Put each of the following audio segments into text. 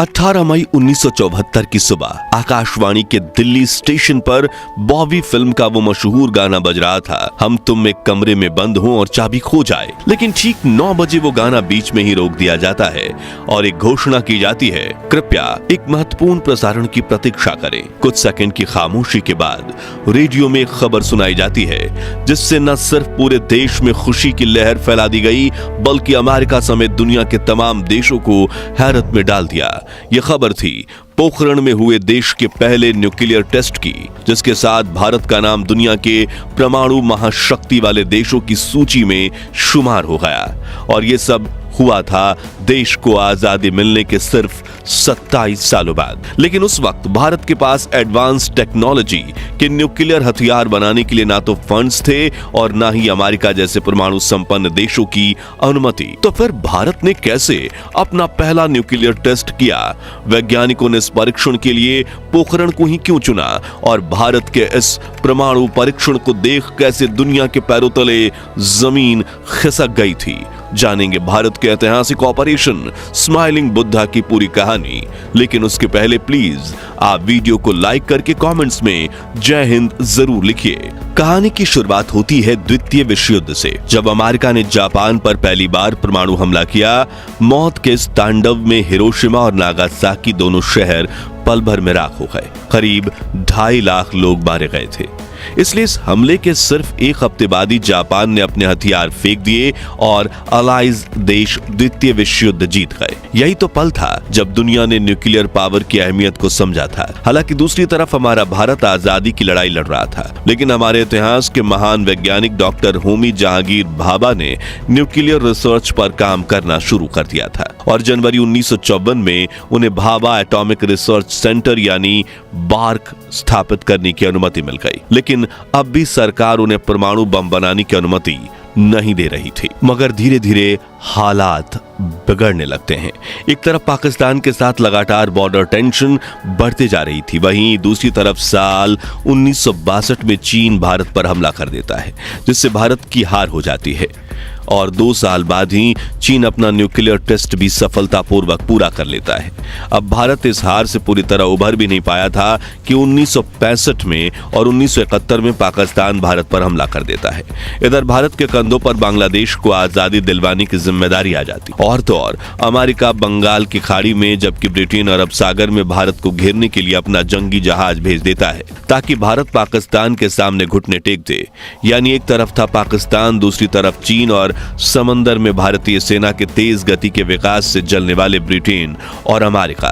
18 मई 1974 की सुबह आकाशवाणी के दिल्ली स्टेशन पर बॉबी फिल्म का वो मशहूर गाना बज रहा था, हम तुम एक कमरे में बंद हो और चाबी खो जाए। लेकिन ठीक 9 बजे वो गाना बीच में ही रोक दिया जाता है और एक घोषणा की जाती है, कृपया एक महत्वपूर्ण प्रसारण की प्रतीक्षा करें। कुछ सेकंड की खामोशी के बाद रेडियो में एक खबर सुनाई जाती है, जिससे न सिर्फ पूरे देश में खुशी की लहर फैला दी गई, बल्कि अमेरिका समेत दुनिया के तमाम देशों को हैरत में डाल दिया। यह खबर थी पोखरण में हुए देश के पहले न्यूक्लियर टेस्ट की, जिसके साथ भारत का नाम दुनिया के परमाणु महाशक्ति वाले देशों की सूची में शुमार हो गया। और यह सब हुआ था देश को आजादी मिलने के सिर्फ 27 सालों बाद। लेकिन उस वक्त भारत के पास एडवांस टेक्नोलॉजी के न्यूक्लियर हथियार बनाने के लिए ना तो फंड्स थे और ना ही अमेरिका जैसे परमाणु संपन्न देशों की अनुमति। तो फिर भारत ने कैसे अपना पहला न्यूक्लियर टेस्ट किया? वैज्ञानिकों ने इस परीक्षण के लिए पोखरण को ही क्यों चुना? और भारत के इस परमाणु परीक्षण को देख कैसे दुनिया के पैरों तले जमीन खिसक गई थी? जानेंगे भारत के ऐतिहासिक ऑपरेशन स्माइलिंग बुद्धा की पूरी कहानी। लेकिन उसके पहले प्लीज आप वीडियो को लाइक करके कमेंट्स में जय हिंद जरूर लिखिए। कहानी की शुरुआत होती है द्वितीय विश्व युद्ध से, जब अमेरिका ने जापान पर पहली बार परमाणु हमला किया। मौत के इस तांडव में हिरोशिमा और नागासाकी दोनों शहर पल भर में राख हो गए। करीब 2.5 लाख लोग मारे गए थे। इसलिए इस हमले के सिर्फ एक हफ्ते बाद ही जापान ने अपने हथियार फेंक दिए और अलाइज देश द्वितीय विश्व युद्ध जीत गए। यही तो पल था जब दुनिया ने न्यूक्लियर पावर की अहमियत को समझा था। हालांकि दूसरी तरफ हमारा भारत आजादी की लड़ाई लड़ रहा था, लेकिन हमारे इतिहास के महान वैज्ञानिक डॉक्टर होमी जहांगीर भाभा ने न्यूक्लियर रिसर्च पर काम करना शुरू कर दिया था और जनवरी 1954 में उन्हें भाभा एटॉमिक रिसर्च सेंटर यानी बार्क स्थापित करने की अनुमति मिल गई। लेकिन अब भी सरकार उन्हें परमाणु बम बनाने की अनुमति नहीं दे रही थी। मगर धीरे धीरे हालात बिगड़ने लगते हैं। एक तरफ पाकिस्तान के साथ लगातार बॉर्डर टेंशन बढ़ती जा रही थी, वहीं दूसरी तरफ साल 1962 में चीन भारत पर हमला कर देता है, जिससे भारत की हार हो जाती है और 2 साल बाद ही चीन अपना न्यूक्लियर टेस्ट भी सफलतापूर्वक पूरा कर लेता है। अब भारत इस हार से पूरी तरह उभर भी नहीं पाया था कि 1965 में और 1971 में पाकिस्तान भारत पर हमला कर देता है। इधर भारत के कंधों पर बांग्लादेश को आजादी दिलवाने की जिम्मेदारी आ जाती। और तो और अमेरिका बंगाल की खाड़ी में, जबकि ब्रिटेन अरब सागर में भारत को घेरने के लिए अपना जंगी जहाज भेज देता है, ताकि भारत पाकिस्तान के सामने घुटने टेक दे। यानी एक तरफ था पाकिस्तान, दूसरी तरफ चीन और समंदर में भारतीय सेना के तेज गति के विकास से जलने वाले ब्रिटेन और अमेरिका।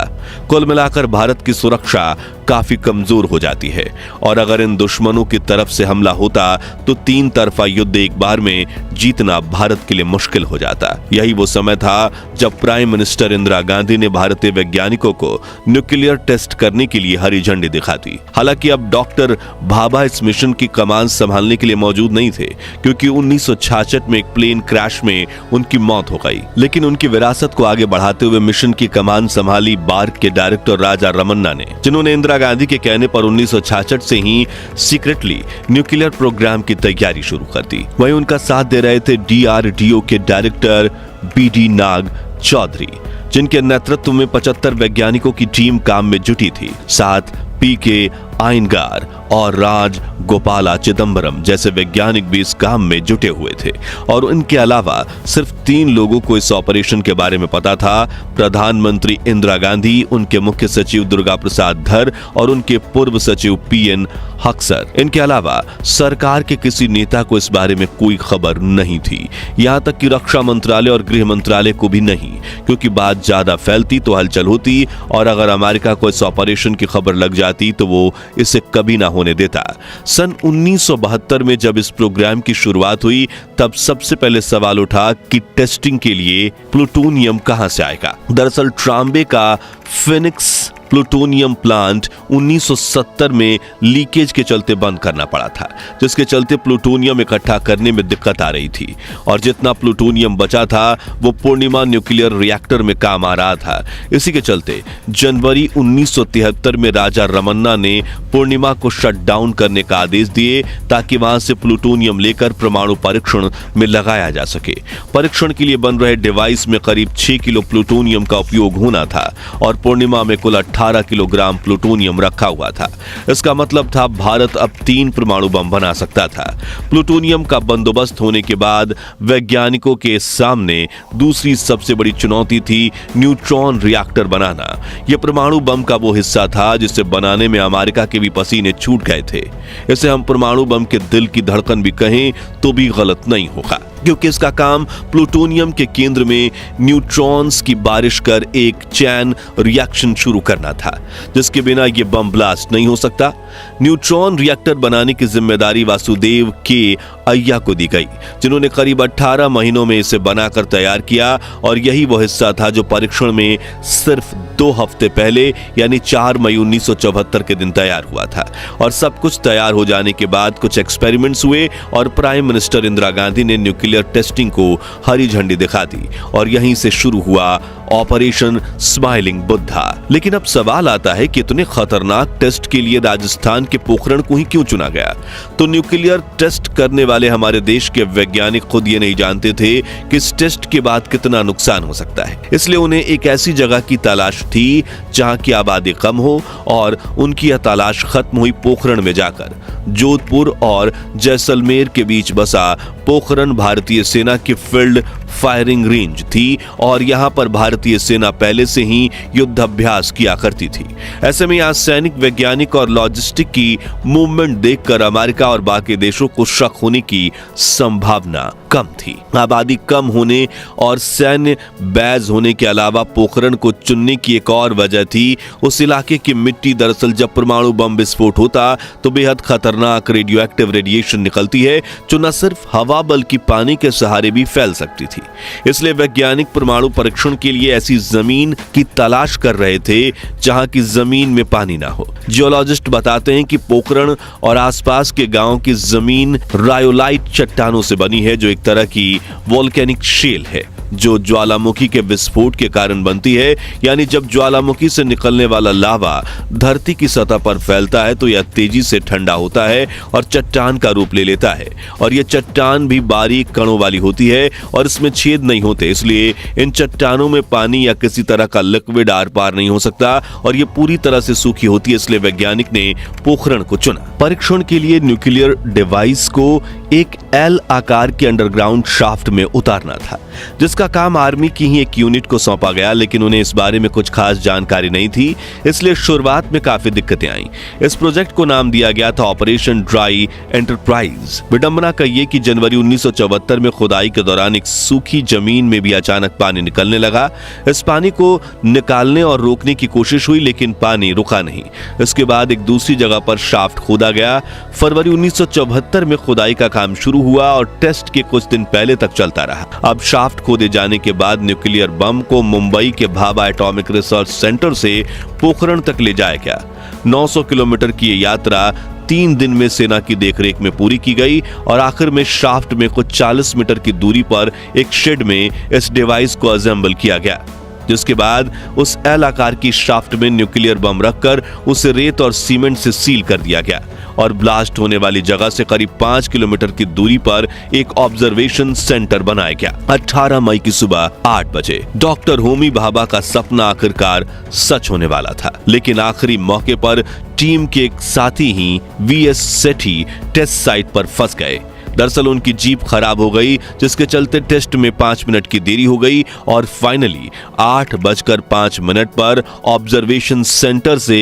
कुल मिलाकर भारत की सुरक्षा काफी कमजोर हो जाती है और अगर इन दुश्मनों की तरफ से हमला होता तो 3 तरफा युद्ध एक बार में जीतना भारत के लिए मुश्किल हो जाता। यही वो समय था जब प्राइम मिनिस्टर इंदिरा गांधी ने भारतीय वैज्ञानिकों को न्यूक्लियर टेस्ट करने के लिए हरी झंडी दिखाती। हालांकि अब डॉक्टर भाभा इस मिशन की कमान संभालने के लिए मौजूद नहीं थे, क्योंकि 1966 में एक प्लेन क्रैश में उनकी मौत हो गई। लेकिन उनकी विरासत को आगे बढ़ाते हुए मिशन की कमान संभाली बार्क के डायरेक्टर राजा रमन्ना ने, जिन्होंने इंदिरा गांधी के कहने पर 1966 से ही सीक्रेटली न्यूक्लियर प्रोग्राम की तैयारी शुरू कर दी। वहीं उनका साथ दे रहे थे DRDO के डायरेक्टर BD नाग चौधरी, जिनके नेतृत्व में 75 वैज्ञानिकों की टीम काम में जुटी थी। साथ PK आयनगार और राज गोपाला चिदम्बरम जैसे वैज्ञानिक भी इस काम में जुटे हुए थे। और इनके अलावा सिर्फ 3 लोगों को इस ऑपरेशन के बारे में पता था, प्रधानमंत्री इंदिरा गांधी, उनके मुख्य सचिव दुर्गा प्रसाद धर और उनके पूर्व सचिव PN हक्सर। इनके अलावा सरकार के किसी नेता को इस बारे में कोई खबर नहीं थी, यहां तक कि रक्षा मंत्रालय और गृह मंत्रालय को भी नहीं, क्योंकि बात ज्यादा फैलती तो हलचल होती और अगर अमेरिका को इस ऑपरेशन की खबर लग जाती तो वो इसे कभी ना होने देता। सन 1972 में जब इस प्रोग्राम की शुरुआत हुई, तब सबसे पहले सवाल उठा कि टेस्टिंग के लिए प्लूटोनियम कहां से आएगा। दरअसल ट्राम्बे का फिनिक्स प्लूटोनियम प्लांट 1970 में लीकेज के चलते बंद करना पड़ा था, जिसके चलते प्लूटोनियम इकट्ठा करने में दिक्कत आ रही थी और जितना प्लूटोनियम बचा था वो पूर्णिमा न्यूक्लियर रिएक्टर में काम आ रहा था। इसी के चलते जनवरी 1973 में राजा रमन्ना ने पूर्णिमा को शट डाउन करने का आदेश दिए ताकि वहां से प्लूटोनियम लेकर परमाणु परीक्षण में लगाया जा सके। परीक्षण के लिए बन रहे डिवाइस में करीब 6 किलो प्लूटोनियम का उपयोग होना था और पूर्णिमा में कुल 18 किलोग्राम प्लूटोनियम रखा हुआ था। इसका मतलब था भारत अब 3 परमाणु बम बना सकता था। प्लूटोनियम का बंदोबस्त होने के बाद वैज्ञानिकों के सामने दूसरी सबसे बड़ी चुनौती थी न्यूट्रॉन रिएक्टर बनाना। यह परमाणु बम का वो हिस्सा था जिसे बनाने में अमेरिका के भी पसीने छूट गए थे। इसे हम परमाणु बम के दिल की धड़कन भी कहें तो भी गलत नहीं होगा, क्योंकि इसका काम प्लूटोनियम के केंद्र में न्यूट्रॉन्स की बारिश कर एक चैन रिएक्शन शुरू करना था, जिसके बिना यह बम ब्लास्ट नहीं हो सकता। न्यूट्रॉन रिएक्टर बनाने की जिम्मेदारी वासुदेव के अय्या को दी गई, जिन्होंने करीब 18 महीनों में इसे बनाकर तैयार किया और यही वो हिस्सा था जो परीक्षण में सिर्फ 2 हफ्ते पहले यानी 4 मई 1974 के दिन तैयार हुआ था। और सब कुछ तैयार हो जाने के बाद कुछ एक्सपेरिमेंट्स हुए और प्राइम मिनिस्टर इंदिरा गांधी ने न्यूक्लियर टेस्टिंग को हरी झंडी दिखा दी और यहीं से शुरू हुआ ऑपरेशन स्माइलिंग बुद्धा। लेकिन अब सवाल आता है कि इतने खतरनाक टेस्ट के लिए राजस्थान के पोखरण को ही क्यों चुना गया? तो न्यूक्लियर टेस्ट करने वाले हमारे देश के वैज्ञानिक खुद ये नहीं जानते थे कि इस टेस्ट के बाद कितना नुकसान हो सकता है, इसलिए उन्हें एक ऐसी जगह की तलाश थी जहां की आबादी कम हो और उनकी यह तलाश खत्म हुई पोखरण में जाकर। जोधपुर और जैसलमेर के बीच बसा पोखरण भारतीय सेना की फील्ड फायरिंग रेंज थी और यहां पर भारतीय सेना पहले से ही युद्ध अभ्यास किया करती थी। ऐसे में यहां सैनिक, वैज्ञानिक और लॉजिस्टिक की मूवमेंट देखकर अमेरिका और बाकी देशों को शक होने की संभावना कम थी। आबादी कम होने और सैन्य बैज होने के अलावा पोखरण को चुनने की एक और वजह थी उस इलाके की मिट्टी। दरअसल जब परमाणु बम विस्फोट होता तो बेहद खतरनाक रेडियोएक्टिव रेडिएशन निकलती है जो न सिर्फ हवा बल्कि पानी के सहारे भी फैल सकती थी। इसलिए वैज्ञानिक परमाणु परीक्षण के लिए ऐसी जमीन की तलाश कर रहे थे जहां की जमीन में पानी ना हो। जियोलॉजिस्ट बताते हैं कि पोखरण और आसपास के गांव की जमीन रायोलाइट चट्टानों से बनी है, जो एक तरह की वोल्केनिक शेल है जो ज्वालामुखी के विस्फोट के कारण बनती है। यानी जब ज्वालामुखी से निकलने वाला लावा धरती की सतह पर फैलता है तो यह तेजी से ठंडा होता है और चट्टान का रूप ले लेता है और यह चट्टान भी बारीक कणों वाली होती है और इसमें छेद नहीं होते, इसलिए इन चट्टानों में पानी या किसी तरह का लिक्विड आर पार नहीं हो सकता और यह पूरी तरह से सूखी होती है। इसलिए वैज्ञानिक ने पोखरण को चुना। परीक्षण के लिए न्यूक्लियर डिवाइस को एक एल आकार के अंडरग्राउंड शाफ्ट में उतारना था, जिसका काम आर्मी की ही एक यूनिट को सौंपा गया, लेकिन उन्हें इस बारे में कुछ खास जानकारी नहीं थी, इसलिए शुरुआत में काफी दिक्कतें आईं। इस प्रोजेक्ट को नाम दिया गया था ऑपरेशन ड्राई एंटरप्राइज। विडंबना का ये कि जनवरी 1974 में खुदाई के दौरान एक सूखी जमीन में भी अचानक पानी निकलने लगा। इस पानी को निकालने और रोकने की कोशिश हुई, लेकिन पानी रुका नहीं। इसके बाद एक दूसरी जगह पर शाफ्ट खोदा गया। फरवरी 1974 में खुदाई का काम शुरू हुआ और टेस्ट के कुछ दिन पहले तक चलता रहा। अब शाफ्ट खोदे जाने के बाद न्यूक्लियर बम को मुंबई के भाभा एटॉमिक रिसर्च सेंटर से पोखरण तक ले जाया गया। 900 किलोमीटर की यह यात्रा 3 दिन में सेना की देखरेख में पूरी की गई और आखिर में शाफ्ट में कुछ 40 मीटर की दूरी पर एक शेड में इस डिवाइस को असेंबल किया गया, जिसके बाद उस एल आकार की शाफ्ट में न्यूक्लियर बम रखकर उसे रेत और सीमेंट से सील कर दिया गया और ब्लास्ट होने वाली जगह से करीब 5 किलोमीटर की दूरी पर एक ऑब्जर्वेशन सेंटर बनाया गया। 18 मई की सुबह 8 बजे डॉक्टर होमी भाभा का सपना आखिरकार सच होने वाला था, लेकिन आखिरी मौके पर टीम के एक साथी ही वीएस सेठी टेस्ट साइट पर फंस गए। दरअसल उनकी जीप खराब हो गई, जिसके चलते टेस्ट में 5 मिनट की देरी हो गई और फाइनली 8:05 पर ऑब्जर्वेशन सेंटर से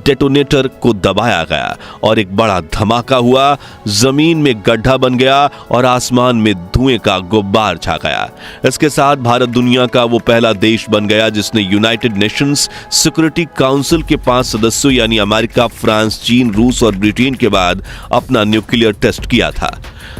डेटोनेटर को दबाया गया और एक बड़ा धमाका हुआ। जमीन में गड्ढा बन गया और आसमान में धुएं का गुब्बार छा गया। इसके साथ भारत दुनिया का वो पहला देश बन गया जिसने यूनाइटेड नेशंस सिक्योरिटी काउंसिल के 5 सदस्यों यानी अमेरिका, फ्रांस, चीन, रूस और ब्रिटेन के बाद अपना न्यूक्लियर टेस्ट किया था।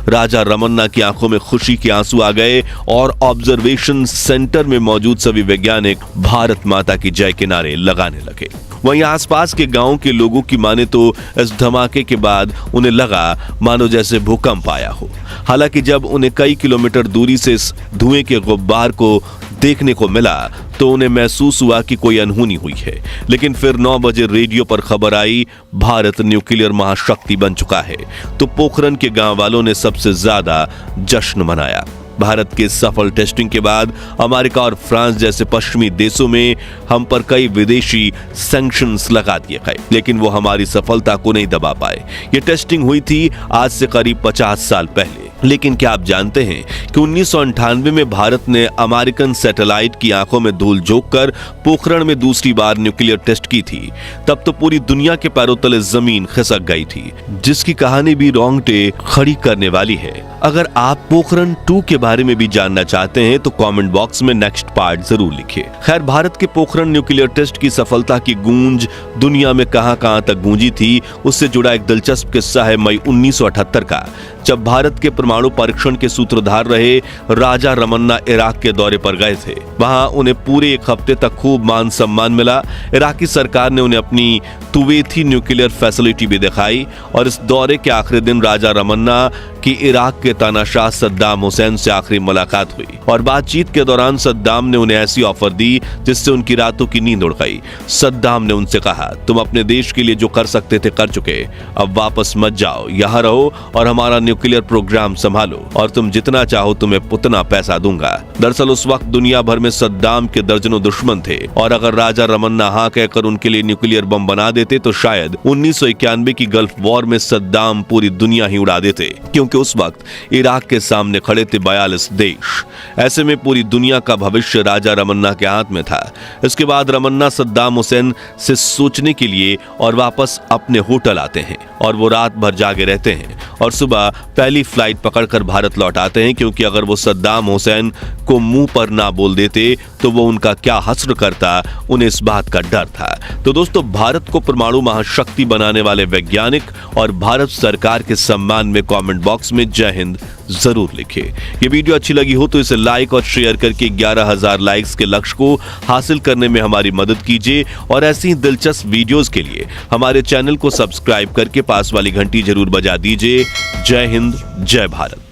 राजा रमन्ना की आंखों में खुशी के आंसू आ गए और ऑब्जर्वेशन सेंटर में मौजूद सभी वैज्ञानिक भारत माता की जय के नारे लगाने लगे। वहीं आसपास के गांव के लोगों की माने तो इस धमाके के बाद उन्हें लगा मानो जैसे भूकंप आया हो। हालांकि जब उन्हें कई किलोमीटर दूरी से इस धुएं के गुब्बार को देखने को मिला तो उन्हें महसूस हुआ कि कोई अनहोनी हुई है। लेकिन फिर 9 बजे रेडियो पर खबर आई, भारत न्यूक्लियर महाशक्ति बन चुका है। तो पोखरण के गांव वालों ने सबसे ज्यादा जश्न मनाया। भारत के सफल टेस्टिंग के बाद अमेरिका और फ्रांस जैसे पश्चिमी देशों में हम पर कई विदेशी सैंक्शंस लगा दिए गए, लेकिन वो हमारी सफलता को नहीं दबा पाए। ये टेस्टिंग हुई थी आज से करीब 50 साल पहले। लेकिन क्या आप जानते हैं कि 1998 में भारत ने अमेरिकन सैटेलाइट की आंखों में धूल झोंककर पोखरण में दूसरी बार न्यूक्लियर टेस्ट की थी। तब तो पूरी दुनिया के पैरों तले जमीन खिसक गई थी, जिसकी कहानी भी रोंगटे खड़ी करने वाली है। अगर आप पोखरण 2 के बारे में भी जानना चाहते हैं तो कमेंट बॉक्स में नेक्स्ट पार्ट जरूर लिखिए। खैर, भारत के पोखरण न्यूक्लियर टेस्ट की सफलता की गूंज दुनिया में कहां तक गूंजी थी, उससे जुड़ा एक दिलचस्प किस्सा है मई 1978 का, जब भारत के परमाणु परीक्षण के सूत्रधार रहे राजा रमन्ना इराक के दौरे पर गए थे। वहां उन्हें पूरे 1 हफ्ते तक खूब मान सम्मान मिला। इराकी सरकार ने उन्हें अपनी तुवेथी न्यूक्लियर फैसिलिटी भी दिखाई और इस दौरे के आखिरी दिन राजा रमन्ना की इराक के तानाशाह सद्दाम हुसैन से आखिरी मुलाकात हुई और बातचीत के दौरान सद्दाम ने उन्हें ऐसी ऑफर दी जिससे उनकी रातों की नींद उड़ गई। सद्दाम ने उनसे कहा, तुम अपने देश के लिए जो कर सकते थे कर चुके, अब वापस मत जाओ, यहाँ रहो और हमारा न्यूक्लियर प्रोग्राम संभालो और तुम जितना चाहो तुम्हें उतना पैसा दूंगा। दरअसल उस वक्त दुनिया भर में सद्दाम के दर्जनों दुश्मन थे और अगर राजा रमन्ना हाँ कहकर उनके लिए न्यूक्लियर बम बना देते तो शायद 1991 की गल्फ वॉर में सद्दाम पूरी दुनिया ही उड़ा देते, क्योंकि उस वक्त इराक के सामने खड़े थे 42 देश। ऐसे में पूरी दुनिया का भविष्य राजा रमन्ना के हाथ में था। इसके बाद रमन्ना सद्दाम हुसैन से सोचने के लिए और वापस अपने होटल आते हैं और वो रात भर जागे रहते हैं और सुबह पहली फ्लाइट पकड़कर भारत लौट आते हैं, क्योंकि अगर वो सद्दाम हुसैन को मुंह पर ना बोल देते तो वो उनका क्या हश्र करता, उन्हें इस बात का डर था। तो दोस्तों, भारत को परमाणु महाशक्ति बनाने वाले वैज्ञानिक और भारत सरकार के सम्मान में कमेंट बॉक्स में जय हिंद जरूर लिखिए। ये वीडियो अच्छी लगी हो तो इसे लाइक और शेयर करके 11,000 लाइक्स के लक्ष्य को हासिल करने में हमारी मदद कीजिए और ऐसी ही दिलचस्प वीडियोस के लिए हमारे चैनल को सब्सक्राइब करके पास वाली घंटी जरूर बजा दीजिए। जय हिंद, जय भारत।